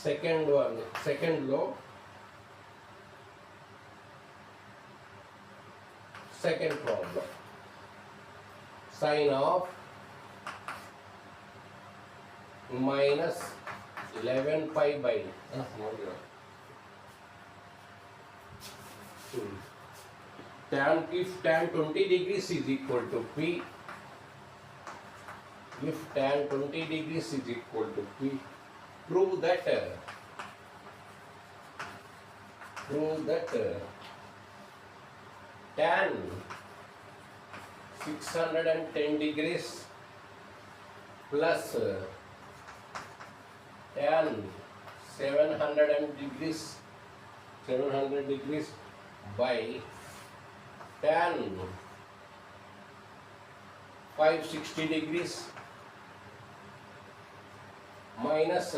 Second one, సెకండ్లో second problem sine of minus 11 pi by tan, if tan 20 degrees is equal to P, if tan 20 degrees is equal to P, prove that tan 610 degrees plus tan 700 degrees by tan 560 degrees minus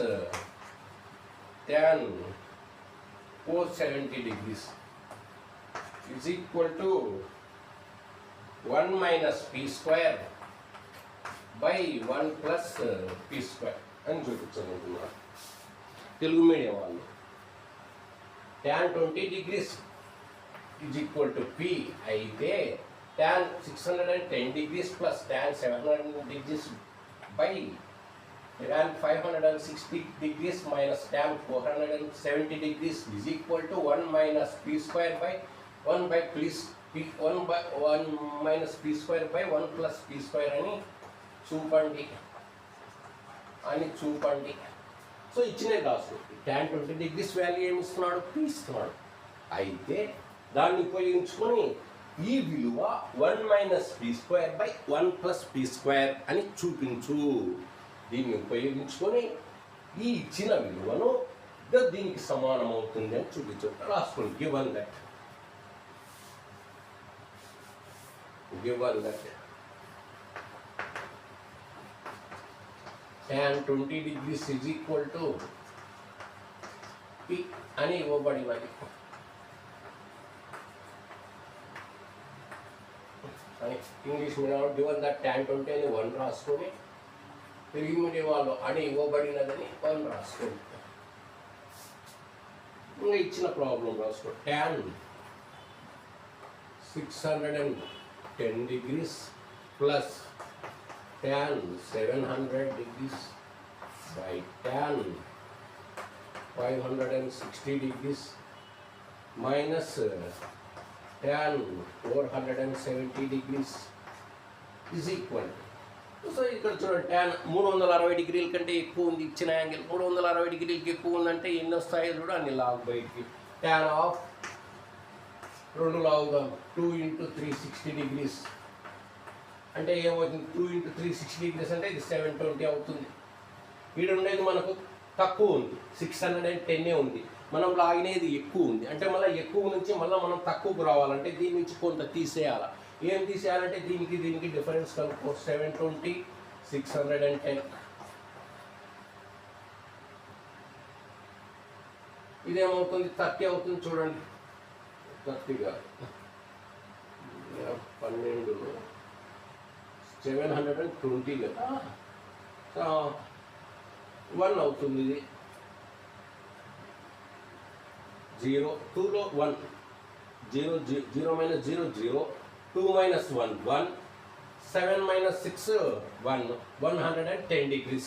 tan 470 degrees is equal to 1 minus p square by 1 plus p square అని చూపించబోతున్నారు Telugu medium వాళ్ళు. tan 20 degrees is equal to P అయితే tan 610 degrees plus tan 700 degrees by tan 560 degrees minus tan 470 degrees is equal to 1 minus p square by 1 by p 1 minus p square by 1 plus p square అని చూపండి. So ఇచ్చినే రాసు tan 20 degrees value ఏమి ఇస్తున్నాడు, p ఇస్తున్నాడు. అయితే దాన్ని ఉపయోగించుకొని ఈ విలువ 1 minus p square by 1 plus p square అని చూపించు. దీన్ని ఉపయోగించుకొని ఈ ఇచ్చిన విలువను దీనికి సమానం అవుతుంది అని చూపించు. రాసుకోండి. Given that tan 20 degrees is equal to P అని ఇవ్వబడినది. English medium given that tan 20 అని 1 రాసుకొని, తెలుగు మీడియం వాళ్ళు అని ఇవ్వబడినదని 1 రాసుకోండి. ఇంకా ఇచ్చిన ప్రాబ్లం రాసుకో. tan 610 degrees plus tan 700 degrees by tan 560 degrees minus tan 470 degrees is equal to. So ఇక్కడ చూడండి, tan 360 డిగ్రీల కంటే ఎక్కువ ఉంది. ఇచ్చిన యాంగిల్ 360 డిగ్రీలకి ఎక్కువ ఉందంటే ఎన్ని వస్తాయో చూడ అన్ని లాగ్ బయటికి. tan ఆఫ్ 2 లాగుదాం 2 into 360 degrees అంటే ఏమవుతుంది, 2 into 360 degrees అంటే ఇది 720 అవుతుంది. వీడు ఉండేది మనకు తక్కువ ఉంది, 610 ఉంది. మనం లాగినది ఎక్కువ ఉంది అంటే మళ్ళీ ఎక్కువ నుంచి మళ్ళీ మనం తక్కువకు రావాలంటే దీని నుంచి కొంత తీసేయాలి. ఏం తీసేయాలంటే దీనికి డిఫరెన్స్ కనుక్కో. 720 610 ఇదేమవుతుంది 30 అవుతుంది. చూడండి 30గా 12 720 కదా, 1 అవుతుంది. ఇది 0 2లో 1 0 0 minus 0 0 2 minus 1 1 7 minus 6 1 110 degrees.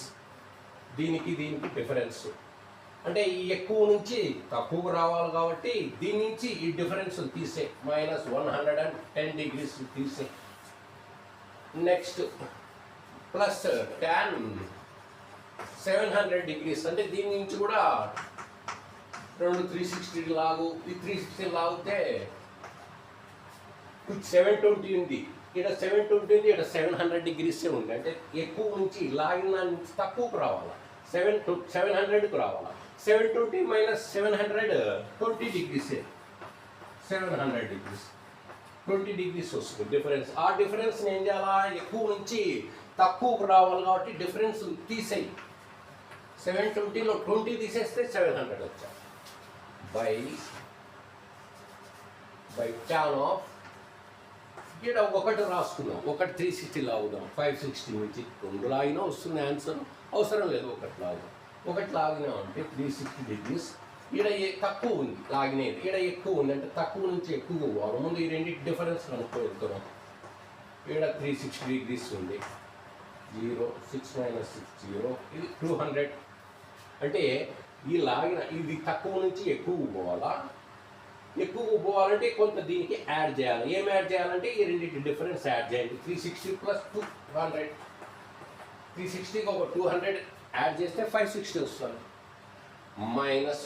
దీనికి డిఫరెన్స్ అంటే ఈ ఎక్కువ నుంచి తక్కువకు రావాలి కాబట్టి దీని నుంచి ఈ డిఫరెన్స్ తీసే మైనస్ 110 degrees తీసే. నెక్స్ట్ ప్లస్ tan 700 degrees అంటే దీని నుంచి కూడా 360 లాగు, ఈ 360 లాగితే 720 ఉంది. ఇక్కడ 720 ఉంది, ఇక్కడ 700 degrees ఉంది. అంటే ఎక్కువ నుంచి లాగిన తక్కువకు రావాలా, 700కు రావాలా. 720 minus 700 20 degrees, 700 degrees 20 degrees వస్తుంది డిఫరెన్స్. ఆ డిఫరెన్స్ ఏం చేయాలా, ఎక్కువ నుంచి తక్కువకు రావాలి కాబట్టి డిఫరెన్స్ తీసేయి. 720లో 20 తీసేస్తే 700 వచ్చా. బై tan ఆఫ్ ఇక్కడ ఒకటి రాసుకున్నాం, ఒకటి 360 లాగుదాం, 560 నుంచి 2 లాగినా వస్తుంది ఆన్సర్, అవసరం లేదు ఒకటి లాగుదాం. ఒకటి లాగినాం అంటే 360 డిగ్రీస్. ఈడ తక్కువ ఉంది లాగినది, ఈడ ఎక్కువ ఉంది అంటే తక్కువ నుంచి ఎక్కువ పోవాలి. ముందు ఈ రెండింటి డిఫరెన్స్ కనుక్కోగలుగుతున్నాం. ఈడ 360 డిగ్రీస్ ఉంది, 0 6 - 6 0, ఇది 200. అంటే ఈ లాగిన ఇది తక్కువ నుంచి ఎక్కువ పోవాలా. ఎక్కువ పోవాలంటే కొంత దీనికి యాడ్ చేయాలి. ఏం యాడ్ చేయాలంటే ఈ రెండింటి డిఫరెన్స్ యాడ్ చేయండి. 360 + 200, 360కి ఒక 200 యాడ్ చేస్తే 560 వస్తుంది. Minus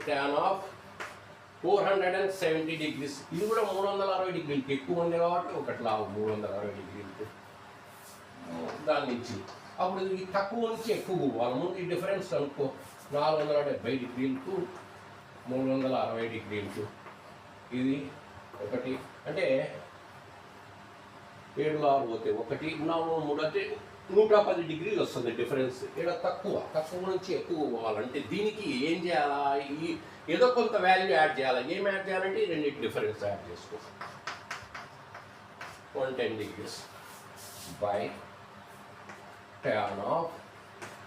tan of 470 degrees. ఇది కూడా 360 డిగ్రీలకి ఎక్కువ ఉంది కాబట్టి ఒకటి లావు 360 డిగ్రీలకి దాని నుంచి. అప్పుడు ఇది తక్కువ నుంచి ఎక్కువ పోవాలి. ముందు ఈ డిఫరెన్స్ అనుకో, 470 డిగ్రీలకు 360 డిగ్రీలకు. ఇది ఒకటి అంటే 7 6 పోతే 1 4 3 అంటే 110 డిగ్రీలు వస్తుంది డిఫరెన్స్. ఇక్కడ తక్కువ నుంచి ఎక్కువ పోవాలంటే దీనికి ఏం చేయాలా, ఈ ఏదో కొంత వాల్యూ యాడ్ చేయాలి. ఏం యాడ్ చేయాలంటే ఈ రెండింటి డిఫరెన్స్ యాడ్ చేసుకో. 110 డిగ్రీస్ బై tan ఆఫ్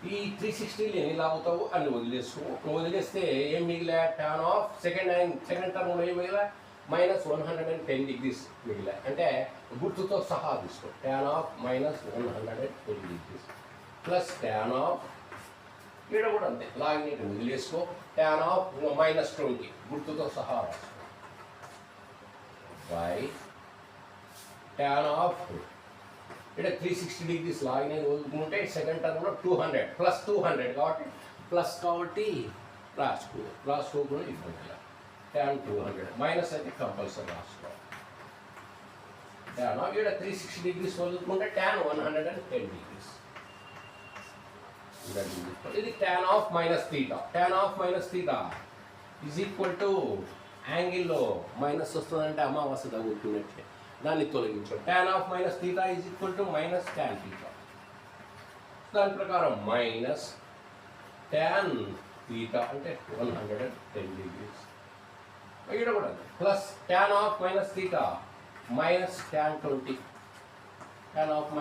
ఈ 360 ఎన్ని లాగుతావు అని వదిలేసుకో. వదిలేస్తే ఏం మిగిలా, tan ఆఫ్ సెకండ్ టర్మ్లో ఏం మిగిలా, -110 డిగ్రీస్ మిగిలా. అంటే గుర్తుతో సహా తీసుకో. tan of -110 degrees plus tan of ఇక్కడ కూడా అంతే లాగినట్టు వదిలేసుకో. tan ఆఫ్ -20 గుర్తుతో సహా రాసుకో బై tan ఆఫ్ ఇక్కడ 360 డిగ్రీస్ లాగినది వదులుకుంటే సెకండ్ టర్మ్లో 200 + 200 కాబట్టి ప్లస్ కాబట్టి రాసుకోకుండా ఇబ్బంది. tan 200 మైనస్ అయితే కంపల్సరీ రాసుకోవాలి. tan ఇక్కడ 360 డిగ్రీస్ వదులుకుంటే tan 110 డిగ్రీస్. ఇది tan of -θ. tan of -θ is equal to యాంగిల్లో మైనస్ వస్తుందంటే అమావాస్య తగ్గుతున్నట్లే, దాన్ని తొలగించాం. tan of -θ is equal to -tan θ. దాని ప్రకారం మైనస్ tan θ అంటే 110 డిగ్రీస్. ఇక్కడ కూడా plus tan of -θ minus tan 20. tan of -θ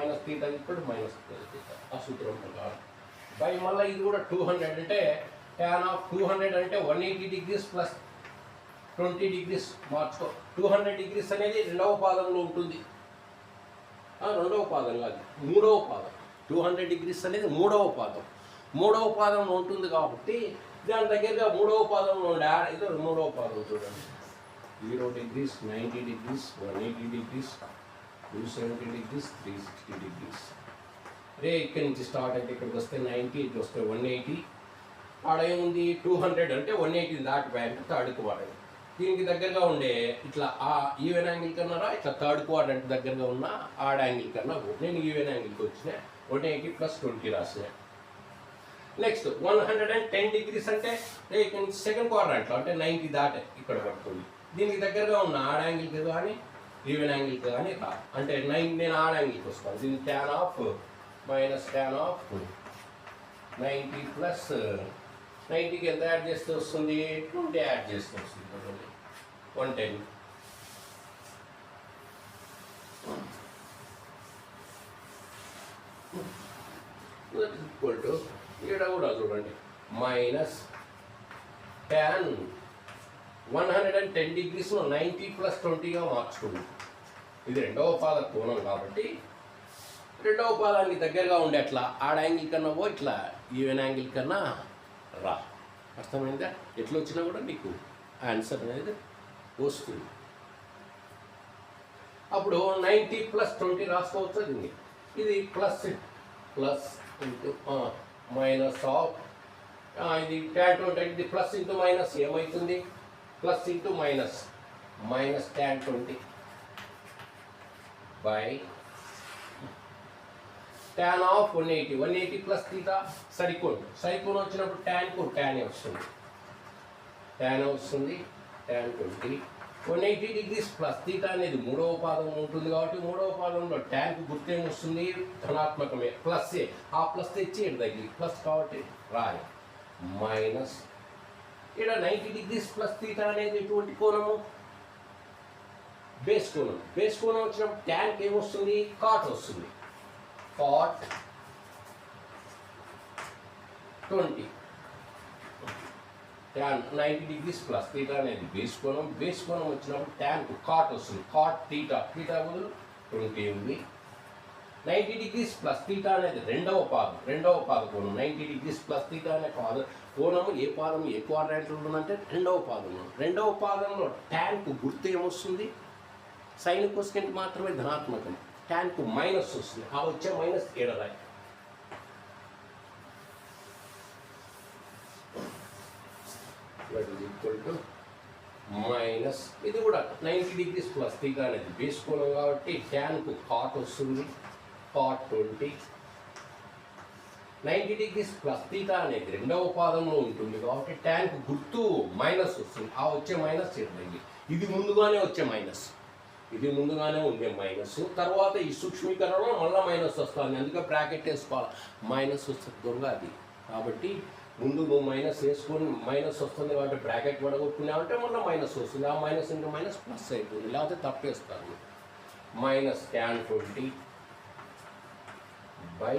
ఇప్పుడు -20 ఆ సూత్రం ప్రకారం బై మళ్ళీ ఇది కూడా 200 అంటే tan ఆఫ్ 200 అంటే 180 డిగ్రీస్ ప్లస్ 20 డిగ్రీస్ మార్చుకో. 200 డిగ్రీస్ అనేది రెండవ పాదంలో ఉంటుంది, రెండవ పాదం కాదు మూడవ పాదం. 200 డిగ్రీస్ అనేది మూడవ పాదంలో ఉంటుంది కాబట్టి దాని దగ్గరగా మూడవ పాదంలో ఉండే ఇది మూడవ పాదం చూడండి. 0 degrees 90 degrees 180 degrees 270 degrees 360 degrees. Ray ఇక్కడి నుంచి స్టార్ట్ అయితే ఇక్కడికి వస్తే 90, ఇటు వస్తే 180. ఆడ ఏముంది 200 అంటే 180 దాటిపోయాయంటే థర్డ్ క్వాడ్రంట్. దీనికి దగ్గరగా ఉండే ఇట్లా ఆ ఈవెన్ యాంగిల్ కన్నా ఇట్లా థర్డ్ క్వాడ్రంట్ దగ్గరగా ఉన్న ఆడ్ యాంగిల్ కన్నా నేను ఈవెన్ యాంగిల్కి వచ్చిన 180 + 20 రాసిన. నెక్స్ట్ 110 డిగ్రీస్ అంటే సెకండ్ క్వాడ్రంట్లో అంటే 90 దాటే ఇక్కడ పడుతుంది. దీనికి దగ్గరగా ఉన్న ఆడ్ యాంగిల్కి కానీ ఈవెన్ యాంగిల్కి కానీ అంటే నేను ఆడ్ యాంగిల్కి వస్తాను. దీని tan of -tan of 90 plus 90కి ఎంత యాడ్ చేస్తే వస్తుంది, 20 యాడ్ చేస్తే వస్తుంది 110. ఈక్వల్ టు ఇక్కడ కూడా చూడండి మైనస్ tan 110 డిగ్రీస్ 90 + 20గా మార్చుకుంది. ఇది రెండవ పాద కోణం కాబట్టి రెండవ పాదానికి దగ్గరగా ఉండే అట్లా ఆడ్ యాంగిల్ కన్నా ఇట్లా ఈవెన్ యాంగిల్ కన్నా రా. అర్థమైందా? ఎట్లా వచ్చినా కూడా నీకు ఆన్సర్ అనేది వస్తుంది. అప్పుడు 90 + 20 రాసుకోవచ్చు. దీన్ని ఇది ప్లస్ ఇంటూ మైనస్ ఆఫ్ ఇది tan 20 ఇది ప్లస్ ఇంటూ మైనస్ ఏమవుతుంది, plus into minus tan 20 by tan of 180 + θ సరికోణం వచ్చినప్పుడు tan వస్తుంది. tan tan 20 180 డిగ్రీస్ ప్లస్ θ అనేది మూడవ పాదం ఉంటుంది కాబట్టి మూడవ పాదంలో ట్యాన్కు గుర్తేం వస్తుంది, ధనాత్మకమే ప్లస్. ఆ ప్లస్ తెచ్చి ఇక్కడ తగిలి ప్లస్ కాబట్టి రాయి మైనస్ ఇక్కడ 90 డిగ్రీస్ ప్లస్ θ అనేది ఎటువంటి కోణము, బేస్ కోణం. బేస్ కోణం వచ్చినప్పుడు ట్యాన్కి ఏమొస్తుంది, కాట్ వస్తుంది. cot 20 tan 90 degrees plus theta అనేది బేస్ కోణం వచ్చినప్పుడు ట్యాన్కు కాట్ వస్తుంది, కాట్ తీటా బదులు 20 ఉంది. 90 degrees ప్లస్ తీటా అనేది రెండవ పాద కోణం. 90 degrees ప్లస్ తీటా అనే కోణము ఏ క్వాడ్రాంట్లో ఉంటుందంటే రెండవ పాదంలో ట్యాన్కు గుర్తు ఏమొస్తుంది? సైన్ కోసెంట్ మాత్రమే ధనాత్మకం, ట్యాన్కు మైనస్ వస్తుంది. ఆ వచ్చే మైనస్ ఏడరాయి. ఈక్వల్ టు మైనస్ ఇది కూడా 90 degrees ప్లస్ తీటా అనేది బేస్ కోణం కాబట్టి ట్యాన్కు కాట్ వస్తుంది, కాట్ 20. 90 degrees ప్లస్ తీటా అనేది రెండవ పాదంలో ఉంటుంది కాబట్టి ట్యాన్కు గుర్తు మైనస్ వస్తుంది. ఆ వచ్చే మైనస్ ఇరవై. ఇది ముందుగానే ఉండే మైనస్. తర్వాత ఈ సూక్ష్మీకరణలో మళ్ళీ మైనస్ వస్తుంది, అందుకే బ్రాకెట్ వేసుకోవాలి. మైనస్ వస్తుంది దొంగ అది. కాబట్టి ముందు నువ్వు మైనస్ వేసుకొని మైనస్ వస్తుంది కాబట్టి బ్రాకెట్ పడగొట్టుకున్నావంటే మళ్ళీ మైనస్ వస్తుంది. ఆ మైనస్ ఇంటూ మైనస్ ప్లస్ అయిపోతుంది, లేకపోతే తప్పేస్తాను. Minus tan 20 by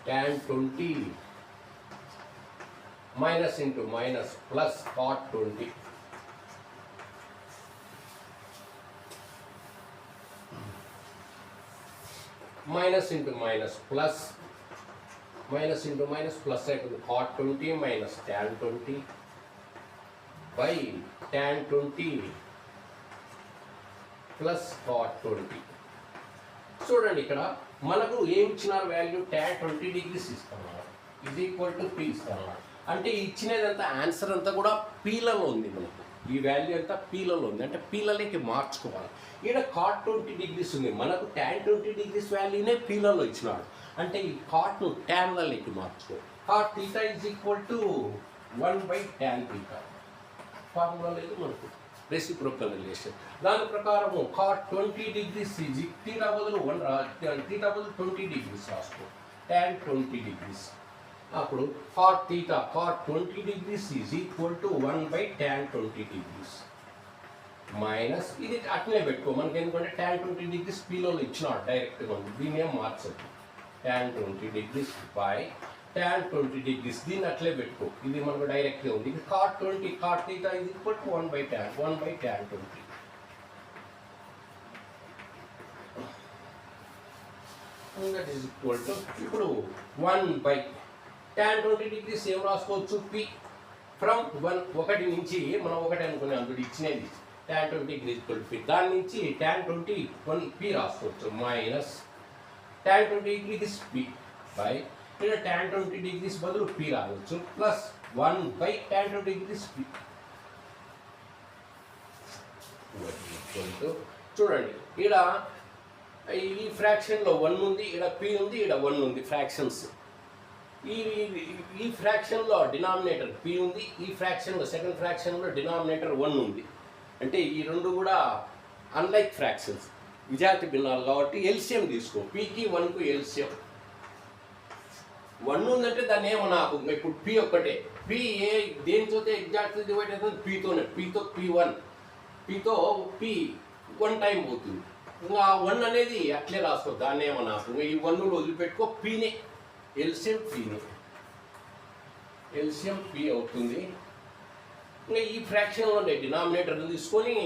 tan 20 minus into minus plus cot 20. Minus into minus plus అయిపోతుంది. cot 20 minus tan 20 by tan 20 plus cot 20. చూడండి ఇక్కడ మనకు ఏమి ఇచ్చినారు వాల్యూ? tan 20 degrees ఇస్తున్నారు, ఇది ఈక్వల్ టు పీ ఇస్తున్నారు. అంటే ఇచ్చినదంతా ఆన్సర్ అంతా కూడా పీలలో ఉంది. మనకు ఈ వాల్యూ అంతా పీలలో ఉంది, అంటే పీలలోకి మార్చుకోవాలి. ఇక్కడ cot 20 degrees ఉంది, మనకు tan 20 degrees వాల్యూనే పీలలో ఇచ్చినాడు. అంటే ఈ కాట్ను ట్యాన్లలోకి మార్చుకో. cot theta is equal to 1/tan theta. Formula లేదు మనకు, రెసిప్రోకల్ రిలేషన్. దాని ప్రకారము cot 20 degrees ఈజ్ తీటా బదులు 20 degrees రాసుకో, tan 20 degrees. అప్పుడు cot 20 degrees is equal to 1/tan 20 degrees minus ఇది అట్లనే పెట్టుకో. మనకి ఎందుకంటే tan 20 degrees పీలో ఇచ్చినాడు డైరెక్ట్గా ఉంది, దీని ఏం మార్చదు. tan 20 degrees by tan 20 degrees దీన్ని అట్లే పెట్టుకో, ఇది మనకు డైరెక్ట్గా ఉంది. ఇది cot theta is equal to 1/tan 20. That is equal to ఇప్పుడు 1/tan 20 degrees ఏం రాసుకోవచ్చు? p ఫ్రమ్ 1 నుంచి మనం 1 అనుకునే అందులో ఇచ్చినది tan 20 degrees equal to p. దాని నుంచి tan 20 p రాసుకోవచ్చు minus tan 20 degrees p by ఇక్కడ tan 20 degrees బదులు p రావచ్చు ప్లస్ 1/tan 20 degrees p. చూడండి ఇక్కడ ఈ ఫ్రాక్షన్లో 1 ఉంది, ఇక్కడ p ఉంది, ఇక్కడ 1 ఉంది. ఫ్రాక్షన్స్ ఈ ఫ్రాక్షన్లో డినామినేటర్ p ఉంది, ఈ ఫ్రాక్షన్లో సెకండ్ ఫ్రాక్షన్లో డినామినేటర్ 1 ఉంది. అంటే ఈ రెండు కూడా అన్లైక్ ఫ్రాక్షన్స్, విజాతి భిన్నాలు కాబట్టి ఎల్సిఎం తీసుకో. పీకి 1కు ఎల్సిఎం 1 ఉందంటే దాన్ని ఏమన్నా ఇప్పుడు పి ఒక్కటే. పి ఏ దేనితో ఎగ్జాక్ట్లీ డివైడ్ అవుతుంది? పీతో పీతో పి 1 టైం పోతుంది. ఇంకా 1 అనేది అట్లే రాసుకో, దాన్ని ఏమన్నా ఈ 1 వదిలిపెట్టుకో. పీనే ఎల్సిఎం పి అవుతుంది. ఇంకా ఈ ఫ్రాక్షన్లో ఉండే డినామినేటర్ తీసుకొని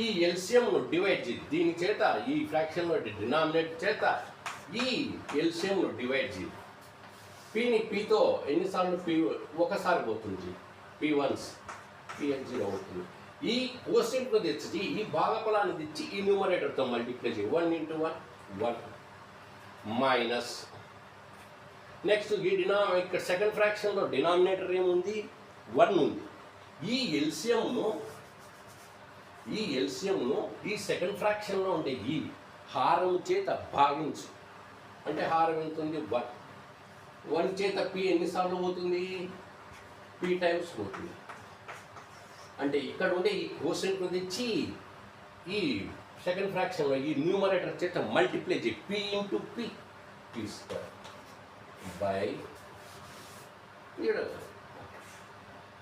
ఈ ఎల్సిఎంను డివైడ్ చేయి దీని చేత, ఈ ఫ్రాక్షన్లో డినామినేటర్ చేత ఈ ఎల్సిఎంను డివైడ్ చేయి. పీని పీతో ఎన్నిసార్లు పీ ఒకసారి పోతుంది, p1 p0 అవుతుంది. ఈ కోసెంట్ను తెచ్చి ఈ భాగఫలాన్ని తెచ్చి ఈ న్యూమరేటర్తో మల్టిప్లై చేయి. 1 × 1 మైనస్ నెక్స్ట్ ఈ ఇక్కడ సెకండ్ ఫ్రాక్షన్లో డినామినేటర్ ఏముంది? 1 ఉంది. ఈ ఎల్సిఎంను ఈ సెకండ్ ఫ్రాక్షన్లో ఉండే ఈ హారం చేత భాగించు. అంటే హారం ఎంత ఉంది? 1 చేత పి ఎన్నిసార్లు పోతుంది? p టైమ్స్ పోతుంది. అంటే ఇక్కడ ఉండే ఈ కోసెంట్ను తెచ్చి ఈ సెకండ్ ఫ్రాక్షన్లో ఈ న్యూమరేటర్ చేత మల్టిప్లై చేయి. p × p తీసుకో బై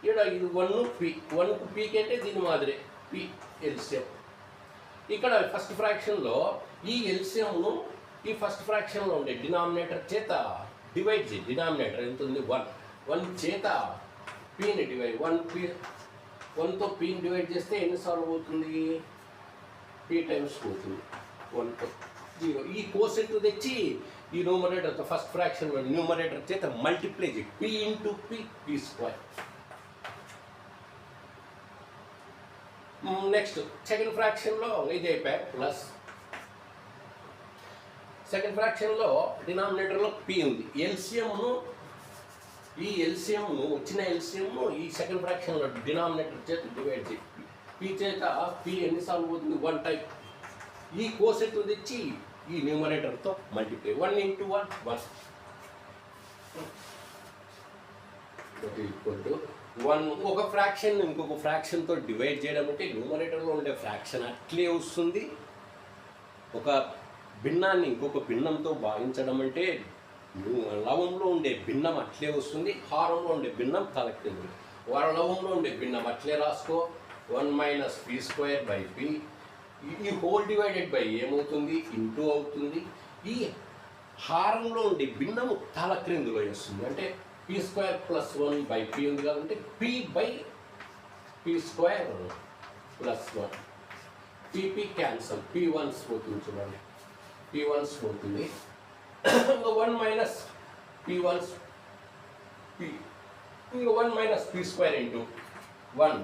ఇక్కడ ఇది 1కు పీకి అంటే దీని మాదిరే p ఎల్సిఎం. ఇక్కడ ఫస్ట్ ఫ్రాక్షన్లో ఈ ఎల్సిఎంను ఈ ఫస్ట్ ఫ్రాక్షన్లో ఉండే డినామినేటర్ చేత డివైడ్ చేయి, డినామినేటర్ ఎంత ఉంది 1, 1 చేత పీని డివైడ్ 1తో పీని డివైడ్ చేస్తే ఎన్నిసార్లు పోతుంది, పీ టైమ్స్ పోతుంది 1తో 0. ఈ కోసెంట్ తెచ్చి ఈ న్యూమరేటర్ ఫస్ట్ ఫ్రాక్షన్ న్యూమరేటర్ చేత మల్టిప్లై చేయి, P into P square. Next second ఫ్రాక్షన్లో ఇది అయిపోయాయి ప్లస్. సెకండ్ ఫ్రాక్షన్లో డినామినేటర్లో పీ ఉంది, ఎల్సిఎంను వచ్చిన ఎల్సిఎంను ఈ సెకండ్ ఫ్రాక్షన్లో డినామినేటర్ చేత డివైడ్ చేయి, పీ చేత పీ ఎన్నిసార్లు పోతుంది 1 టైప్. ఈ కోసెట్ తెచ్చి ఈ న్యూమరేటర్తో మల్టిప్లై 1 into 1 1 ఈక్వల్ టు 1. ఒక ఫ్రాక్షన్ ఇంకొక ఫ్రాక్షన్తో డివైడ్ చేయడం అంటే న్యూమరేటర్లో ఉండే ఫ్రాక్షన్ అట్లే వస్తుంది. ఒక భిన్నాన్ని ఇంకొక భిన్నంతో భావించడం అంటే లవంలో ఉండే భిన్నం అట్లే వస్తుంది, హారంలో ఉండే భిన్నం తలకింది. లవంలో ఉండే భిన్నం అట్లే రాసుకో, 1 - p²/p. ఈ హోల్ డివైడెడ్ బై ఏమవుతుంది, ఇంటూ అవుతుంది. ఈ హారంలో ఉండే భిన్నము తల క్రిందులో వస్తుంది, అంటే p² + 1/p ఉంది కాబట్టి p/p² + 1. p క్యాన్సల్, p1s పోతుంది చూడండి, p1s పోతుంది. 1 - p1s p 1 - p² into 1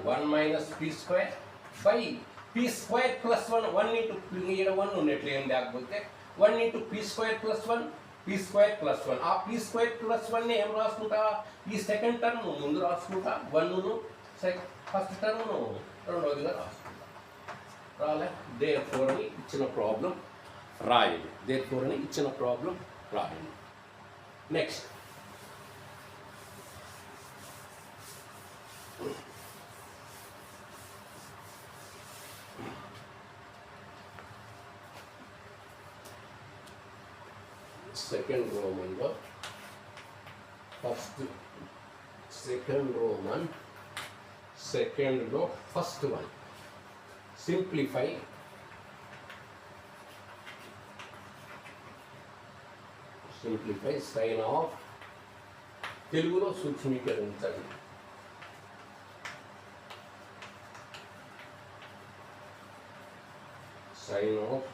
p² by p² + 1 1 into ఇక్కడ 1 ఉన్నట్లు ఏం లేకపోతే 1 into p² + 1 p² + 1. ఆ p² + 1 ఏం రాసుకుంటా, ఈ సెకండ్ టర్మ్ ముందు రాసుకుంటా, 1ను ఫస్ట్ టర్మ్ను రెండవదిగా రాసుకుంటా. రాలే therefore అని ఇచ్చిన ప్రాబ్లం రాయాలి, therefore అని ఇచ్చిన ప్రాబ్లం రాయాలి. నెక్స్ట్ సెకండ్ రోమన్లో ఫస్ట్ సెకండ్ రోమన్ సెకండ్లో first one simplify sine of తెలుగులో సూక్ష్మీకరించండి. Sine of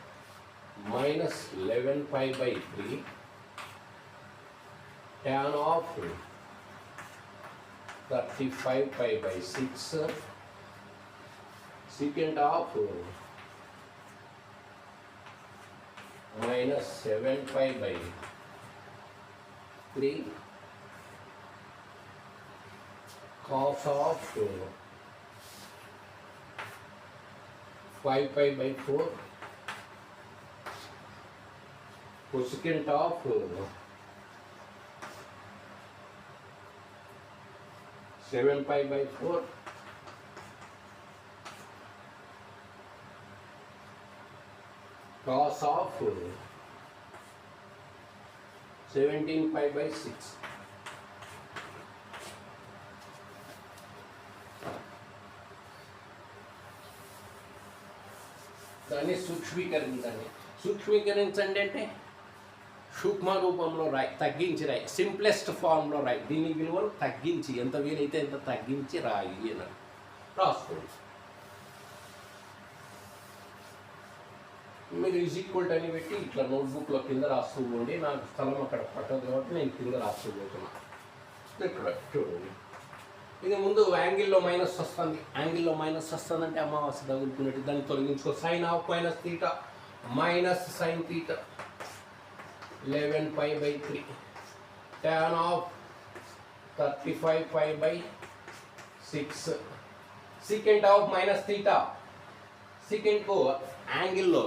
-11π/3 tan of 35π/6 secant of -7π/3 cos of 5π/4 cosecant of 7π/4 cos of 17π/6. దాన్ని సూక్ష్మీకరించండి అంటే సూక్ష్మ రూపంలో రాయి, తగ్గించి రాయి, సింప్లెస్ట్ ఫామ్లో రాయి. దీని విలువలు తగ్గించి ఎంత వీలైతే ఎంత తగ్గించి రాయి అని రాసుకోండి. మీరు ఈక్వల్ అని పెట్టి ఇట్లా నోట్బుక్లో కింద రాస్తూ ఉండి, నాకు స్థలం అక్కడ పట్టదు కాబట్టి నేను కింద రాస్తూ పోతున్నా. ఇక్కడ చూడండి, ఇది ముందు యాంగిల్లో మైనస్ వస్తుంది. యాంగిల్లో మైనస్ వస్తుందంటే అమావాస్య తగులుకున్నట్టు దాన్ని తొలగించుకో. Sine of -θ -sin θ 11π/3 tan of 35π/6 secant of -θ. సెకండ్కు యాంగిల్లో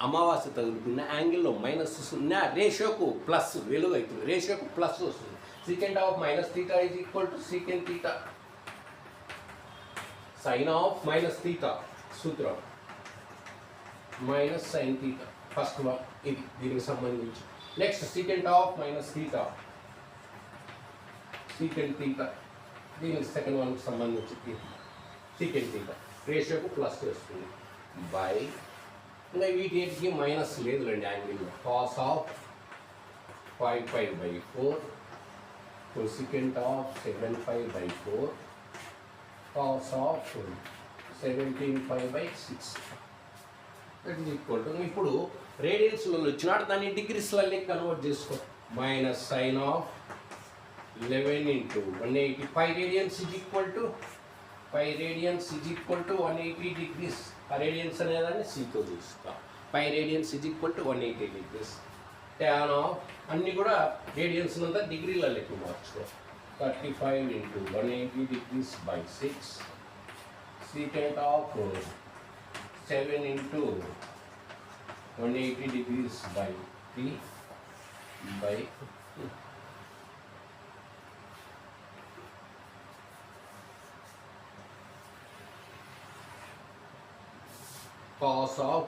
అమావాస్య తగులుకున్న యాంగిల్లో మైనస్ వస్తుంది, రేషియోకు ప్లస్ వెలుగు అవుతుంది, రేషియోకు ప్లస్ వస్తుంది. secant of -θ = secant θ sin of -θ సూత్రం -sin θ ఫస్ట్ వన్ ఇది దీనికి సంబంధించి. నెక్స్ట్ secant of -θ secant θ దీనికి సెకండ్ వన్కి సంబంధించి secant θ రేషియోకు ప్లస్ వస్తుంది బై ఇంకా వీటికి మైనస్ లేదులేండి యాంగిల్లో cos of 5π/4 cosecant of 7 pi by 4 cos of 17 pi by 6 that is equal to ఇప్పుడు రేడియన్స్లో వచ్చినాడు దాన్ని డిగ్రీస్లలో కన్వర్ట్ చేసుకో minus sign of 11 into 180 pi radians is equal to 180 degrees. Radians అనేదాన్ని cతో తీస్తాం. pi radians is equal to 180 degrees. tan of అన్ని కూడా radians అంతా డిగ్రీలలోకి మార్చుకో 35 into 180 degrees by 6 secant of 7 into 180 degrees by 3 by cos of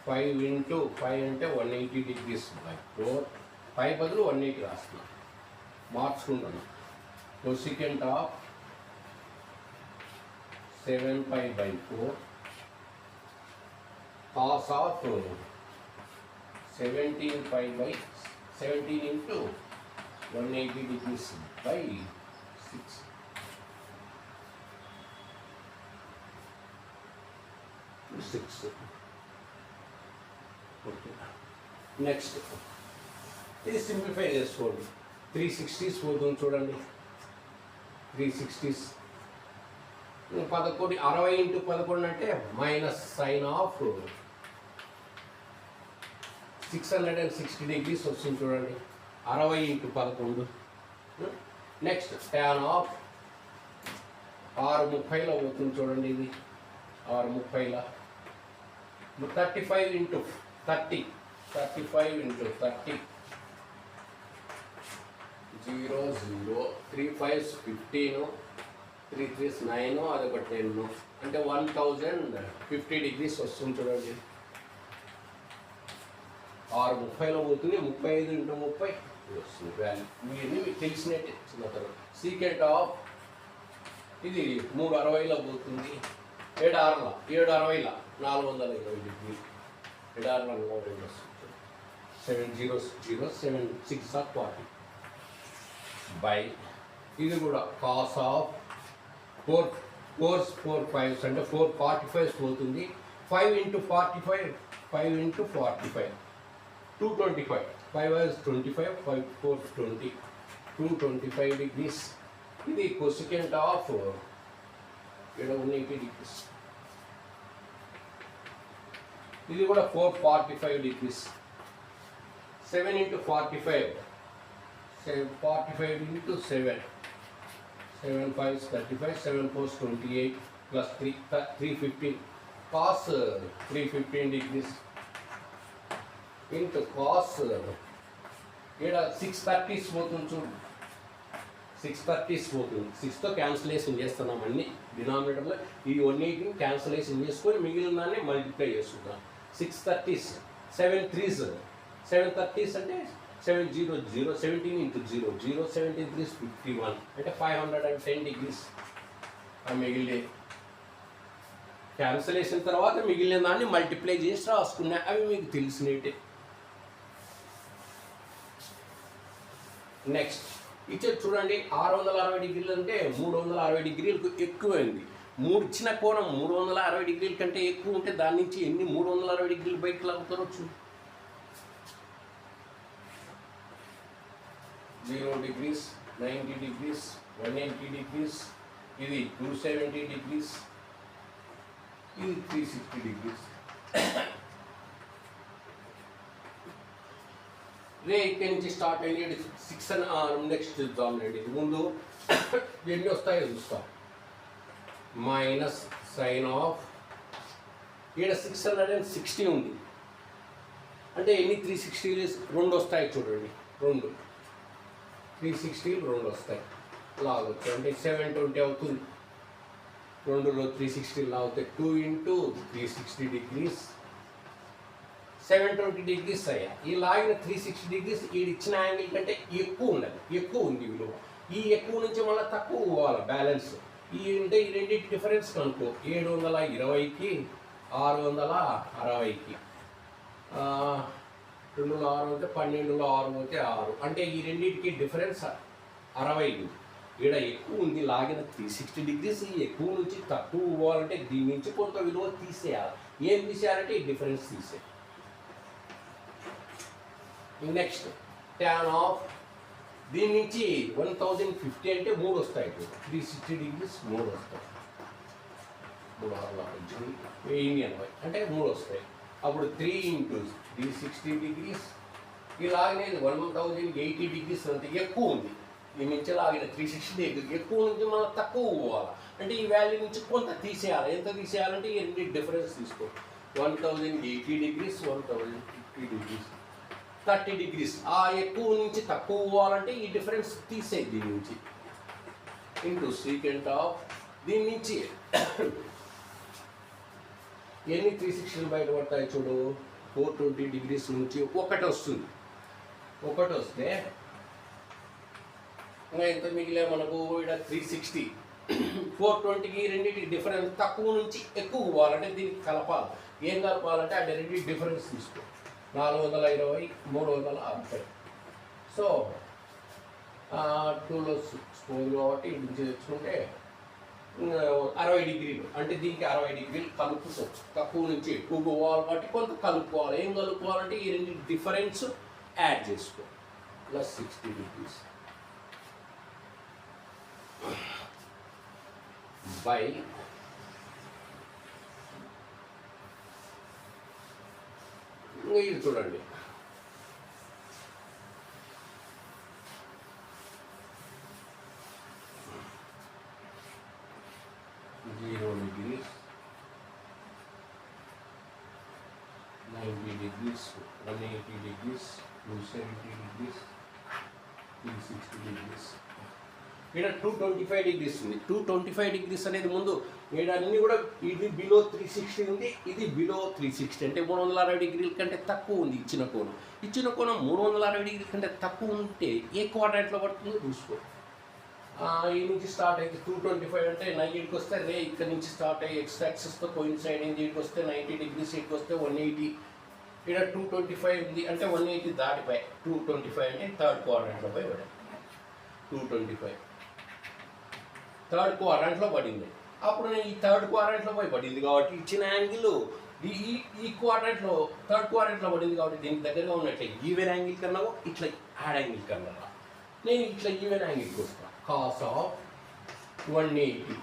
5 into 5 అంటే 180 degrees by 4 5 బదులు 180 రాస్తున్నా మార్చుకుంటున్నాను cosecant of 7 pi by 4 cos of 17 pi by 17 into 180 degrees by 6 okay next ఇది simplify చేసుకోండి 360s పోతుంది చూడండి 360s 11 60 into 11 అంటే minus sign of 660 degrees వస్తుంది చూడండి 60 into 11 నెక్స్ట్ tan ఆఫ్ 630లో పోతుంది చూడండి ఇది 630లా 35 into 30 35 into 30 0 0 3 5s 15 3 3s 9 అదొక 10 అంటే 1050 degrees వస్తుంది చూడండి 630లో పోతుంది 35 into 30 వస్తుంది వాల్యూ మీకు తెలిసినట్టే చిన్న తర్వాత సీకెంట్ ఆఫ్ ఇది 360లో పోతుంది 760లా 420 డిగ్రీ 760 7 0 0 7 6 40 బై ఇది కూడా కాస్ ఆఫ్ 4 5 అంటే 445 పోతుంది 5 into 45 5 into 45 225 5 is 25 5 4 20 225 degrees ఇది cosecant ఆఫ్ 180 degrees ఇది కూడా 445 degrees 7 into 45 45 into 7 7 5 35 7 4 28 plus 315 cos 315 degrees into cos ఇక్కడ 630s పోతుంది చూడు 630s పోతుంది 6తో క్యాన్సిలేషన్ చేస్తున్నాం అన్ని డినామినేటర్లో ఈ 180 క్యాన్సిలేషన్ చేసుకొని మిగిలిన దాన్ని మల్టిప్లై చేసుకుంటాం 630s 7 3s 730s అంటే 700 17 into 0 0 17 3s 51 అంటే 510 degrees మిగిలిన క్యాన్సిలేషన్ తర్వాత మిగిలిన దాన్ని మల్టిప్లై చేసి రాసుకున్నా అవి మీకు తెలిసినట్టే నెక్స్ట్ ఇచ్చే చూడండి 660 డిగ్రీలు అంటే 360 డిగ్రీలకు ఎక్కువైంది ఇచ్చిన కోణం 360 డిగ్రీల కంటే ఎక్కువ ఉంటే దాని నుంచి ఎన్ని 360 డిగ్రీలు బయటకు లాగుతారో చూడు 0 degrees 90 degrees 180 degrees ఇది 270 degrees ఇది 360 degrees రే ఇక్కడి నుంచి స్టార్ట్ అయ్యేది 6 అని నెక్స్ట్ చూద్దాం రండి ముందు ఎన్ని వస్తాయో చూస్తాం మైనస్ సైన్ ఆఫ్ ఇక్కడ 660 ఉంది అంటే ఎన్ని 360 రెండు వస్తాయి చూడండి 360 రెండు వస్తాయి లాగొచ్చు అంటే 720 అవుతుంది 2లో 360 లాగితే 2 into 360 degrees 720 degrees అయ్యా ఈ లాగిన 360 degrees ఈ ఇచ్చిన యాంగిల్ కంటే ఎక్కువ ఉంది విలువ ఈ ఎక్కువ నుంచి మళ్ళీ తక్కువ పోవాలి బ్యాలెన్స్ ఈ అంటే ఈ రెండింటి డిఫరెన్స్ కనుక్కో 720కి 660కి 2లో 6 అయితే 12లో 6 అయితే 6 అంటే ఈ రెండింటికి డిఫరెన్స్ 65 ఇక్కడ ఎక్కువ ఉంది లాగిన 360 డిగ్రీస్. ఎక్కువ నుంచి తక్కువ పోవాలంటే దీని నుంచి కొంత విలువ తీసేయాలి. ఏం తీసేయాలంటే ఈ డిఫరెన్స్ తీసేయాలి. నెక్స్ట్ tan ఆఫ్ దీని నుంచి 1050 అంటే 3 వస్తాయి. 360 డిగ్రీస్ 3 వస్తాయి. 380 అంటే 3 వస్తాయి. అప్పుడు 3 ఇంటూ 360 డిగ్రీస్. ఈ లాగినది 1080 డిగ్రీస్ అంటే ఎక్కువ ఉంది. ఈ నుంచి లాగిన 360 డిగ్రీ ఎక్కువ నుంచి మనం తక్కువ పోవాలి. అంటే ఈ వాల్యూ నుంచి కొంత తీసేయాలి. ఎంత తీసేయాలంటే ఈ రెండు డిఫరెన్స్ తీసుకో. 1080 డిగ్రీస్ 1050 డిగ్రీస్ 30 డిగ్రీస్. ఆ ఎక్కువ నుంచి తక్కువ పోవాలంటే ఈ డిఫరెన్స్ తీసేది దీని నుంచి ఇంటూ సీకెంట్ ఆఫ్ దీని నుంచి ఎన్ని 360 బయటపడతాయి చూడు. 420 డిగ్రీస్ నుంచి ఒకటి వస్తుంది. ఒకటి వస్తే ఇంకా ఎంత మిగిలే మనకు ఇక్కడ 360. 420కి రెండింటికి డిఫరెన్స్ తక్కువ నుంచి ఎక్కువ పోవాలంటే దీనికి కలపాలి. ఏం కలపాలంటే ఆ రెండింటి డిఫరెన్స్ తీసుకో. 420 360. సో 2లో స్కోర్ కాబట్టి ఇటు నుంచి తెచ్చుకుంటే 60 డిగ్రీలు. అంటే దీనికి 60 డిగ్రీలు కలుపుతాం. తక్కువ నుంచి ఎక్కువ పోవాలి కాబట్టి కొంత కలుపుకోవాలి. ఏం కలుపుకోవాలంటే ఈ రెండు డిఫరెన్స్ యాడ్ చేసుకో. ప్లస్ 60 డిగ్రీస్ బై ఇది చూడండి. Zero degrees 90 degrees 180 degrees 270 degrees 360 degrees. ఇక్కడ 225 డిగ్రీస్ ఉంది. 225 డిగ్రీస్ అనేది ముందు ఇక్కడ అన్నీ కూడా ఇది బిలో 360 ఉంది. ఇది బిలో 360 అంటే 360 డిగ్రీల కంటే తక్కువ ఉంది. ఇచ్చిన కోణం 360 డిగ్రీల కంటే తక్కువ ఉంటే ఏ క్వాడ్రాంట్లో పడుతుందో చూసుకో. ఈ నుంచి స్టార్ట్ అయితే 225 అంటే 90కి వస్తే రే ఇక్కడ నుంచి స్టార్ట్ అయ్యి ఎక్స్ యాక్సిస్తో కోయిన్సైడ్ అయింది. ఇటుకి వస్తే 90 డిగ్రీస్, ఇటుకి వస్తే 180. ఇక్కడ 225 ఉంది అంటే 180 దాటిపోయి 225 అంటే థర్డ్ క్వాడ్రాంట్లో పోయి పడింది. 225 థర్డ్ క్వాడ్రాంట్లో పడింది. అప్పుడు నేను ఈ థర్డ్ క్వాడ్రాంట్లో పోయి పడింది కాబట్టి ఇచ్చిన యాంగిల్ ఈ క్వాడ్రాంట్లో థర్డ్ క్వాడ్రాంట్లో పడింది కాబట్టి దీనికి దగ్గరగా ఉన్నట్లే ఈవెన్ యాంగిల్ కన్నా ఇట్లా యాడ్ యాంగిల్ కన్నా నేను ఇట్లా ఈవెన్ యాంగిల్కి వస్తాను. Cos of 180.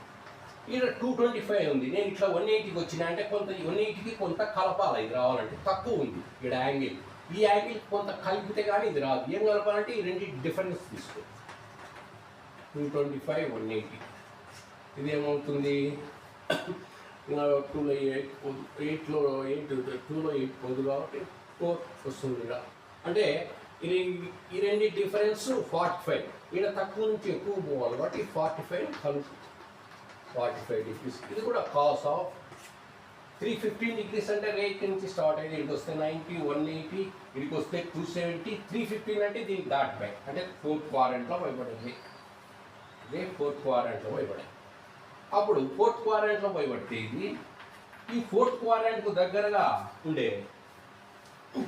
ఇక్కడ 225 ఉంది. నేను ఇట్లా 180కి వచ్చిన అంటే కొంత 180కి కొంత కలపాలి. ఇది రావాలంటే తక్కువ ఉంది ఇక్కడ యాంగిల్. ఈ యాంగిల్ కొంత కలిపితే కానీ ఇది రాదు. ఏం కలపాలంటే ఈ రెండు డిఫరెన్స్ తీసుకో. 225 180 ఇది ఏమవుతుంది. 2లో 8లో 8 2లో 8 పోదు కాబట్టి 4 వస్తుంది. ఇక్కడ అంటే ఈ రెండు డిఫరెన్స్ 45. ఇక్కడ తక్కువ నుంచి ఎక్కువ పోవాలి కాబట్టి 45 కలుపు 45 డిగ్రీస్. ఇది కూడా కాస్ ఆఫ్ 315 డిగ్రీస్ అంటే రేట్ నుంచి స్టార్ట్ అయ్యింది. ఇక్కడికి వస్తే 90 180 ఇక్కడికి వస్తే 270. 315 అంటే దీనికి దాటిపోయి అంటే ఫోర్త్ క్వాడ్రాంట్లో భయపడింది. ఇదే ఫోర్త్ క్వాడ్రాంట్లో భయపడింది. అప్పుడు ఫోర్త్ క్వాడ్రాంట్లో భయపడితే ఇది ఈ ఫోర్త్ క్వాడ్రాంట్కు దగ్గరగా ఉండే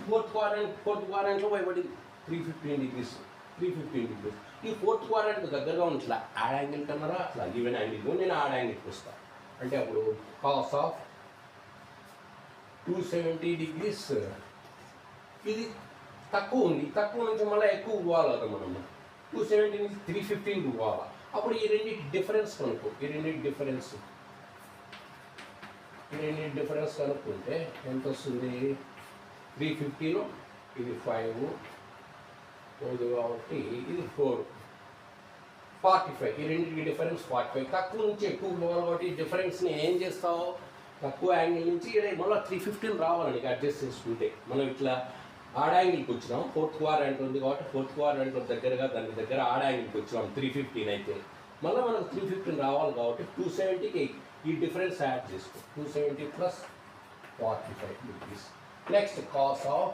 ఫోర్త్ క్వాడ్రాంట్లో భయపడింది 315 డిగ్రీస్. ఈ ఫోర్త్ క్వాడ్రాంట్కు దగ్గరగా ఉంది. ఇట్లా యాడ్ యాంగిల్ కన్నారా అట్లా ఈవెన్ యాంగిల్ నేను యాడ్ యాంగిల్కి వస్తాను. అంటే అప్పుడు కాస్ ఆఫ్ 270 డిగ్రీస్. ఇది తక్కువ ఉంది. తక్కువ నుంచి మళ్ళీ ఎక్కువ పోవాలి కదా మనం. 270 నుంచి 315 పోవాలి. అప్పుడు ఈ రెండింటి డిఫరెన్స్ కనుక్కో. ఈ రెండింటి డిఫరెన్స్ కనుక్కుంటే ఎంత వస్తుంది. 315 ఇది 5 పోదు కాబట్టి ఇది 4 45. ఈ రెండింటికి డిఫరెన్స్ 45. తక్కువ నుంచి ఎక్కువ పోవాలి కాబట్టి ఈ డిఫరెన్స్ని ఏం చేస్తావు. తక్కువ యాంగిల్ నుంచి మళ్ళీ 315 రావాలని అడ్జస్ట్ చేసుకుంటే మనం ఇట్లా ఆడ్ యాంగిల్కి వచ్చినాం. ఫోర్త్ క్వాడ్రాంట్ ఉంది కాబట్టి ఫోర్త్ క్వాడ్రాంట్ దగ్గరగా దాని దగ్గర ఆడ్ యాంగిల్కి వచ్చినాం 315 అయితే మళ్ళీ మనకు 315 రావాలి కాబట్టి 270కి ఈ డిఫరెన్స్ యాడ్ చేసుకో. 270 plus 45 degrees. Next cos of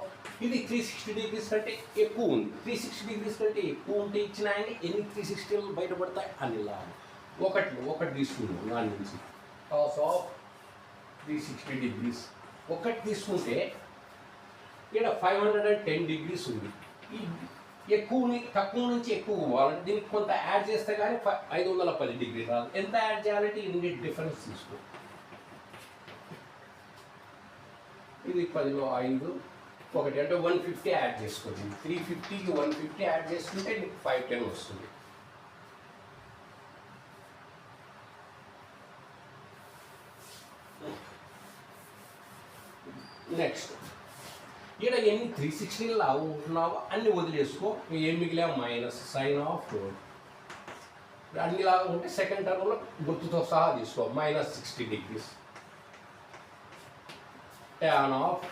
ఇది 360 డిగ్రీస్ కంటే ఎక్కువ ఉంది. 360 డిగ్రీస్ కంటే ఎక్కువ ఉంటే ఇచ్చిన యాంగిల్ ఎన్ని 360 బయటపడతాయి అని లాగా ఒకటి తీసుకున్నాం. దాని నుంచి కాస్ ఆఫ్ 360 డిగ్రీస్ ఒకటి తీసుకుంటే ఇక్కడ 510 డిగ్రీస్ ఉంది. ఈ తక్కువ నుంచి ఎక్కువ పోవాలంటే దీనికి కొంత యాడ్ చేస్తే కానీ 510 డిగ్రీ రాదు. ఎంత యాడ్ చేయాలంటే ఇన్నిటి డిఫరెన్స్ తీసుకో. ఇది 10లో 5 ఒకటి అంటే 150 యాడ్ చేసుకోండి. 350కి 150 యాడ్ చేసుకుంటే నీకు 510 వస్తుంది. నెక్స్ట్ ఇక్కడ ఎన్ని 360 లాగుతున్నావో అన్ని వదిలేసుకో. ఏం మిగిలా మైనస్ సైన్ ఆఫ్ అన్ని లాగా ఉంటే సెకండ్ టర్మ్లో గుర్తుతో సహా తీసుకో. -60 డిగ్రీస్ ట్యాన్ ఆఫ్.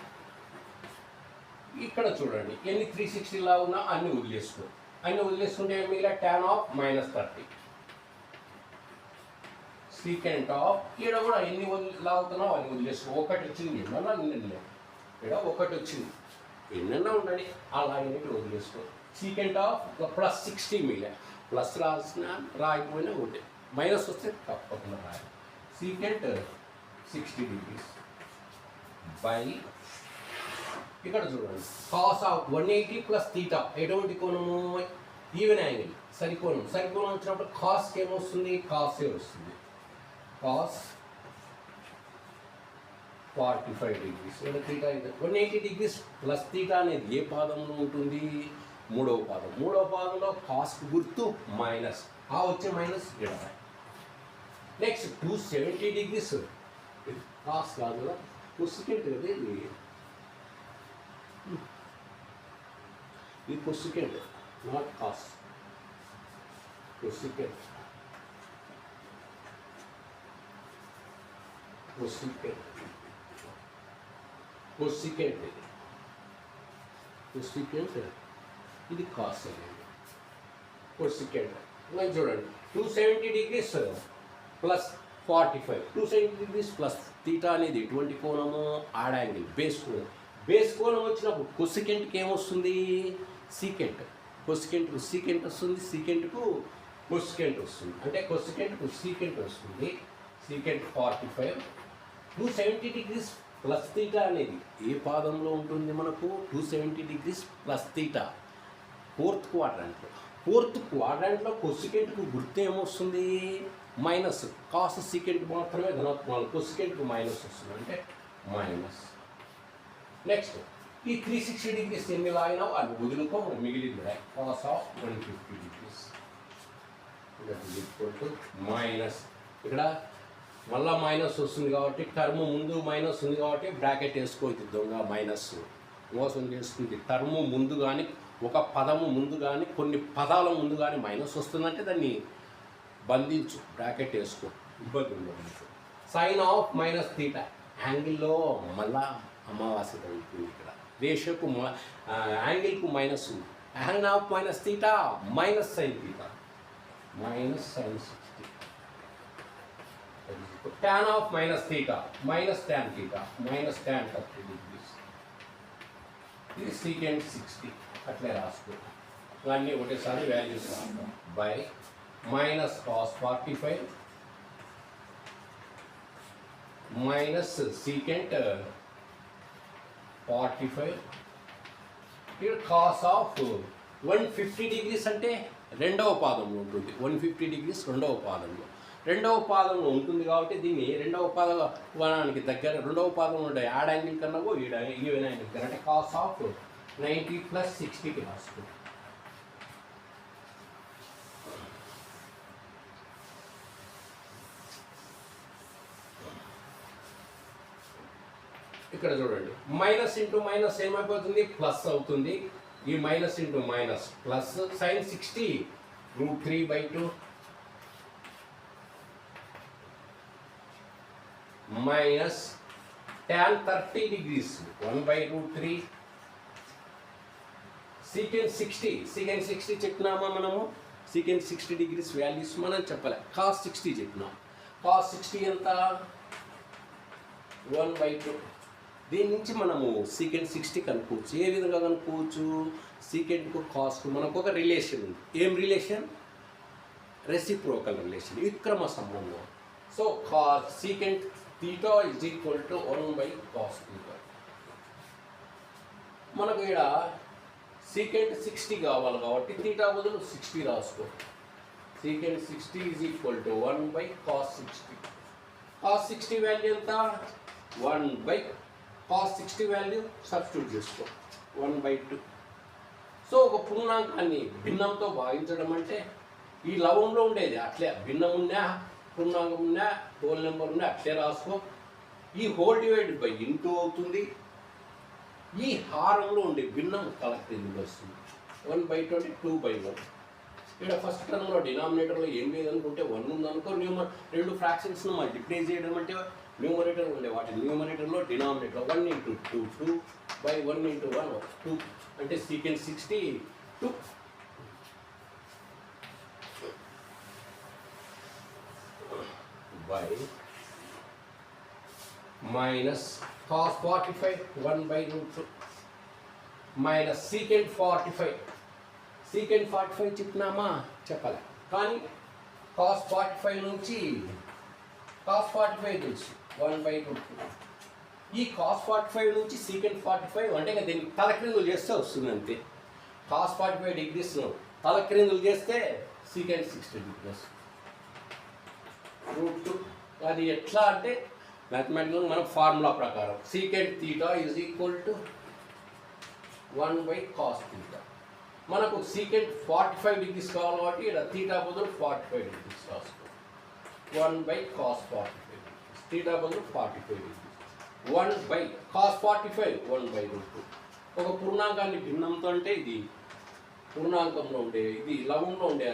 ఇక్కడ చూడండి ఎన్ని 360 లాగున్నా అన్ని వదిలేసుకో. అన్ని వదిలేసుకుంటే ఏం మిగిలా ట్యాన్ ఆఫ్ -30 సీకెంట్ ఆఫ్. ఇక్కడ కూడా ఎన్ని లాగుతున్నావు అన్ని వదిలేసుకో. ఒకటి వచ్చింది మళ్ళీ నిన్న ఇక్కడ ఒకటి వచ్చింది ఎన్నన్నా ఉండండి అలా ఎన్నిటి వదిలేసుకో. సీకెంట్ ఆఫ్ +60 మిగిలా. ప్లస్ రాసిన రాయిపోయినా ఒకటి, మైనస్ వస్తే తప్పకుండా రాయాలి. సీకెంట్ 60 డిగ్రీస్ బై ఇక్కడ చూడండి కాస్ ఆఫ్ 180 + θ. ఎటువంటి కోణము? Even angle, సరికోణం. సరికోణం వచ్చినప్పుడు కాస్కి ఏమొస్తుంది? కాసే వస్తుంది. Cos 45 degrees. θ 180 డిగ్రీస్ ప్లస్ θ అనేది ఏ పాదంలో ఉంటుంది? మూడవ పాదం. మూడవ పాదంలో కాస్కి గుర్తు మైనస్. ఆ వచ్చే మైనస్ ఇక్కడ. నెక్స్ట్ 270 డిగ్రీస్ కాస్ కాదు కదా, కొసికెంట్ కదా ఇది. ఇది cosecant, not cos. Cosecant cosecant cosecant cosecant ఇది కాస్ అనేది. కొసికెంట్ చూడండి 270 డిగ్రీస్ ప్లస్ 45. 270 డిగ్రీస్ ప్లస్ θ అనేది ఎటువంటి కోణము? ఆడ్ యాంగిల్, బేస్ కోణం. బేస్ కోణం వచ్చినప్పుడు కొసికెంట్కి ఏమొస్తుంది? సీకెంట్. కొసికెంట్కు సీకెంట్ వస్తుంది, సీకెంట్కు కొసికెంట్ వస్తుంది. అంటే కొసికెంట్కు సీకెంట్ వస్తుంది. సీకెంట్ 45. 270 డిగ్రీస్ ప్లస్ θ అనేది ఏ పాదంలో ఉంటుంది మనకు? 270 డిగ్రీస్ ప్లస్ θ ఫోర్త్ క్వాడ్రంట్లో. ఫోర్త్ క్వాడ్రంట్లో కొసికెంట్కు గుర్తు ఏమొస్తుంది? మైనస్. కాస్ సీకెంట్ మాత్రమే ధనాత్మకాలు, కొసికెంట్కు మైనస్ వస్తుంది, అంటే మైనస్. నెక్స్ట్ ఈ 360 డిగ్రీస్ ఎన్ని లాగినావు అది వదులుకో, మిగిలింది కాస్ ఆఫ్ 150 డిగ్రీస్ మైనస్. ఇక్కడ మళ్ళా మైనస్ వస్తుంది కాబట్టి టర్మ్ ముందు మైనస్ ఉంది కాబట్టి బ్రాకెట్ వేసుకోవచ్చు. దొంగ మైనస్ మోసం చేసుకుంది. టర్మ్ ముందు కానీ ఒక పదము ముందు కానీ కొన్ని పదాల ముందు కానీ మైనస్ వస్తుందంటే దాన్ని బంధించు, బ్రాకెట్ వేసుకో, ఇబ్బంది ఉండదు. సైన్ ఆఫ్ -θ యాంగిల్లో మళ్ళా అమావాస్య తగ్గుతుంది. ఇక్కడ రేషియోకు యాంగిల్కు మైనస్ ఉంది. Sine of -θ minus sine θ minus sine 60. tan of -θ minus tan θ minus tan 30 degrees. ఇది సీకెంట్ 60 అట్లే రాసుకో. ఇవన్నీ ఒకటేసారి వాల్యూస్ రాస్తాం. By minus cos 45 minus secant 45. ఇక్కడ కాస్ ఆఫ్ 150 డిగ్రీస్ అంటే రెండవ పాదంలో ఉంటుంది. 150 డిగ్రీస్ రెండవ పాదంలో. రెండవ పాదంలో ఉంటుంది కాబట్టి దీన్ని రెండవ పాదానికి దగ్గర, రెండవ పాదంలో ఉండే యాడ్ యాంగిల్ కన్నా ఈవెన్ యాంగిల్ దగ్గర, అంటే కాస్ ఆఫ్ 90 + 60కి రాసుకో. ఇక్కడ చూడండి మైనస్ ఇంటూ మైనస్ ఏమైపోతుంది? ప్లస్ అవుతుంది. ఈ minus into minus plus sign 60 √3/2 minus tan 30 degrees 1/√3 secant 60 చెప్పినామా మనము? సీకెంట్ 60 డిగ్రీస్ వాల్యూస్ మనం చెప్పలే. కాస్ 60 చెప్పినాం. కాస్ 60 ఎంత? 1/2. దీని నుంచి మనము సీకెంట్ 60 కనుక్కోవచ్చు. ఏ విధంగా కనుక్కోవచ్చు? సీకెంట్కు కాస్కు మనకు ఒక రిలేషన్ ఉంది. ఏం రిలేషన్? రెసిప్రోకల్ రిలేషన్, విక్రమ సంబంధం. So cos secant θ is equal to 1/cos θ. మనకు ఇక్కడ సీకెంట్ 60 కావాలి కాబట్టి తీటా బదులు 60 రాసుకో. Secant 60 is equal to 1 by cos 60. Cos 60 value ఎంత? 1 బై కాస్ 60 వాల్యూ సబ్స్టిట్యూట్ చేసుకో, 1/2. సో ఒక పూర్ణాంకాన్ని భిన్నంతో భాగించడం అంటే ఈ లవంలో ఉండేది అట్లే, భిన్నం ఉన్నా పూర్ణాంకం ఉన్నా హోల్ నెంబర్ ఉన్నా అట్లే రాసుకో. ఈ హోల్ డివైడెడ్ బై ఇంటూ అవుతుంది. ఈ హారంలో ఉండే భిన్నం కలెక్టింగ్ వస్తుంది. 1/2 అంటే 2/1. ఇక్కడ ఫస్ట్ టర్మ్లో డినామినేటర్లో ఏం లేదనుకుంటే 1 ఉందనుకో, రెండు ఫ్రాక్షన్స్ను మల్టిప్లై చేయడం అంటే న్యూమరేటర్ ఉండే వాటి న్యూమరేటర్లో డినామినేటర్ 1 × 2 2/1 × 1 2 అంటే secant 60 2 by minus cos 45 1/√2 minus secant 45. secant 45 చెప్పినామా? చెప్పాలి. కానీ cos 45 నుంచి cos 45 తెలుసు 1/√2. ఈ cos 45 నుంచి secant 45 అంటే దీన్ని తలక్రిందులు చేస్తే వస్తుంది అంతే. cos 45 డిగ్రీస్ను తలక్రిందులు చేస్తే secant 60 డిగ్రీస్ √2. అది ఎట్లా అంటే మ్యాథమెటికల్ మన ఫార్ములా ప్రకారం secant theta is equal to 1 by cos theta. మనకు సీకెంట్ 45 డిగ్రీస్ కావాలి కాబట్టి ఇక్కడ తీటా బదులు 45 డిగ్రీస్ రాసుకో. 1 బై కాస్ 45 డిగ్రీస్, తీటా బదులు 45 డిగ్రీస్. 1 by cos 45 1/√2. ఒక పూర్ణాంకాన్ని భిన్నంతో అంటే ఇది పూర్ణాంకంలో ఉండే ఇది లవంలో ఉండే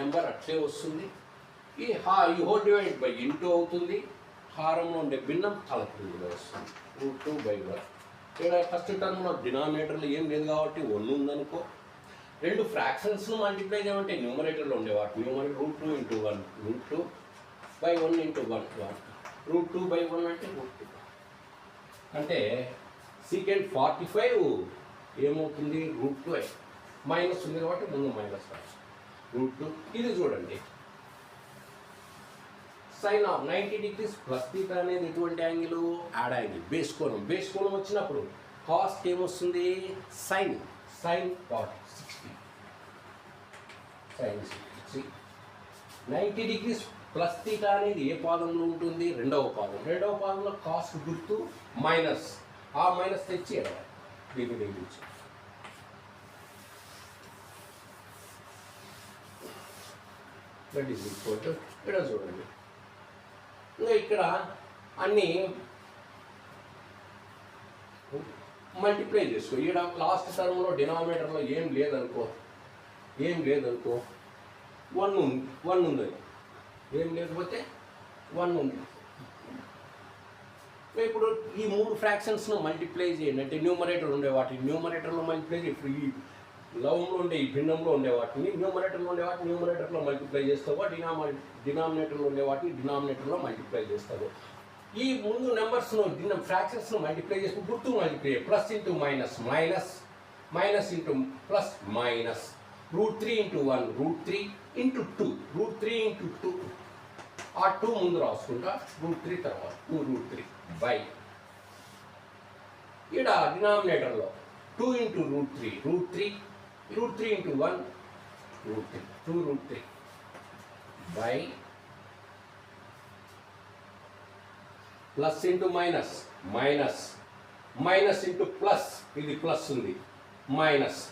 నెంబర్ అట్లే వస్తుంది. ఈ హోల్ డివైడెడ్ బై ఇంటూ అవుతుంది. హారంలో ఉండే భిన్నం కలెక్టింగ్లో వస్తుంది √2/1. ఇక్కడ ఫస్ట్ టర్మ్లో డినామినేటర్లో ఏం లేదు కాబట్టి 1 ఉందనుకో. రెండు ఫ్రాక్షన్స్ను మల్టిప్లై చేయమంటే న్యూమరేటర్లో ఉండేవాటి న్యూమరేటర్ √2 × 1 √2/1 × 1 1 √2/1 అంటే √2. అంటే సీకెంట్ 45 ఏమవుతుంది? √2 మైనస్ ఉంది కాబట్టి ముందు మైనస్ √2. ఇది చూడండి, sine of 90 degrees plus theta అనేది ఎటువంటి యాంగిల్? యాడ్ యాంగిల్, బేస్ కోణం. బేస్ కోణం వచ్చినప్పుడు కాస్ట్ ఏమొస్తుంది? Sine 60 sine 60. 90 degrees plus theta అనేది ఏ పాదంలో ఉంటుంది? రెండవ పాదంలో కాస్ట్ గుర్తు మైనస్, ఆ మైనస్ తెచ్చి దీన్ని తగ్గించి దట్ ఈస్ ఈక్వల్ టు ఇక్కడ చూడండి. ఇంకా ఇక్కడ అన్నీ మల్టిప్లై చేసుకో. ఇక్కడ లాస్ట్ టర్మ్లో డినామినేటర్లో ఏం లేదనుకో 1 ఉంది, ఏం లేకపోతే 1 ఉంది. ఇప్పుడు ఈ మూడు ఫ్రాక్షన్స్ను మల్టిప్లై చేయండి అంటే న్యూమరేటర్ ఉండే వాటిని న్యూమరేటర్లో మల్టిప్లై చేయి. ఇప్పుడు ఈ లవంలో ఉండే ఈ భిన్నంలో ఉండే వాటిని న్యూమరేటర్లో ఉండే వాటిని న్యూమరేటర్లో మల్టిప్లై చేస్తావో, డినామినేటర్లో ఉండే వాటిని డినామినేటర్లో మల్టిప్లై చేస్తావు. ఈ ముందు నెంబర్స్ను ఫ్రాక్షన్స్ను మల్టిప్లై చేసి గుర్తు multiply plus into minus minus into plus minus √3 × 1 √3 × 2 √3 × 2 ఆ 2 ముందు రాసుకుంటా √3 తర్వాత 2√3 బై ఇక్కడ డినామినేటర్లో 2 × √3 √3 × 1 √3 2√3 by plus into minus into plus, ఇది ప్లస్ ఉంది, మైనస్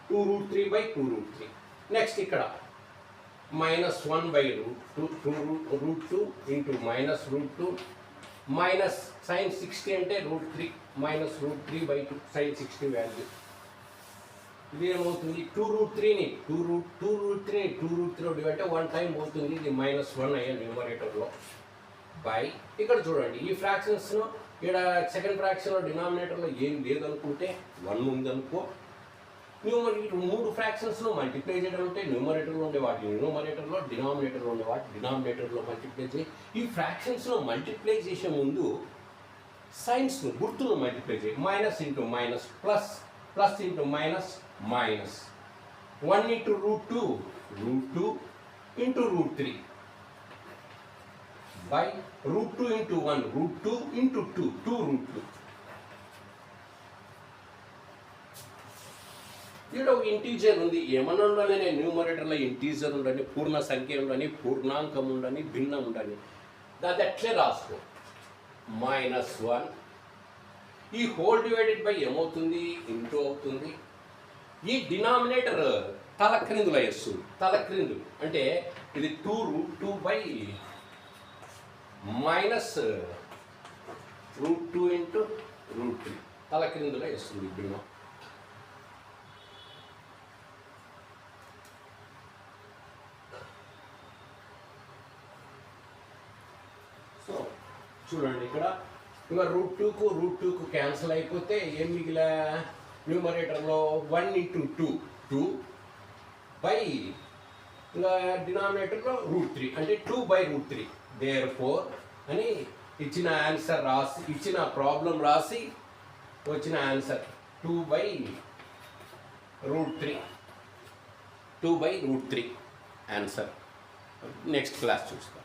2√3 బై 2√3. నెక్స్ట్ ఇక్కడ -1/√2 ఇంటూ -√2 మైనస్ సైన్ 60 అంటే √3 -√3/2 సైన్ 60 వాల్యూ. ఇది ఏమవుతుంది? 2√3ని 2√3 అంటే 1 టైం అవుతుంది. ఇది -1 అయ్యే న్యూమరేటర్లో బై ఇక్కడ చూడండి ఈ ఫ్రాక్షన్స్ను ఇక్కడ సెకండ్ ఫ్రాక్షన్లో డినామినేటర్లో ఏం లేదనుకుంటే 1 ఉందనుకో. న్యూమరేటర్ మూడు ఫ్రాక్షన్స్ను మల్టిప్లై చేయడం అంటే న్యూమరేటర్లో ఉండే వాటి న్యూమరేటర్లో, డినామినేటర్లో ఉండే వాటి డినామినేటర్లో మల్టిప్లై చేయి. ఈ ఫ్రాక్షన్స్ను మల్టిప్లై చేసే ముందు సైన్స్ను గుర్తును మల్టిప్లై చేయి. Minus into minus plus, plus into minus minus 1 × √2 into √3 by √2 × 1 √2 × 2 2√2 ఇక్కడ ఒక ఇంటీజర్ ఉంది, ఏమన్నా ఉండాలి, న్యూమరేటర్లో ఇంటీజర్ ఉండని, పూర్ణ సంఖ్య ఉండని, పూర్ణాంకం ఉండని, భిన్నం ఉండని, దాన్ని అట్లే రాసుకో. -1 ఈ హోల్ డివైడెడ్ బై ఏమవుతుంది, ఇంటూ అవుతుంది. ఈ డినామినేటర్ తలక్రిందులు వేస్తుంది. తలక్రిందులు అంటే ఇది 2√2 -√2 ఇంటూ √3 తలక్రిందులు వేస్తుంది భిన్నం. సో చూడండి ఇక్కడ ఇంకా √2కు క్యాన్సిల్ అయిపోతే ఏం మిగిలా, న్యూమరేటర్లో 1 ఇంటూ 2 బై ఇంకా డినామినేటర్లో √3 అంటే 2/√3. దేర్ఫోర్ అని ఇచ్చిన ఆన్సర్ రాసి, ఇచ్చిన ప్రాబ్లం రాసి వచ్చిన ఆన్సర్ 2/√3 ఆన్సర్. నెక్స్ట్ క్లాస్ చూస్తాం.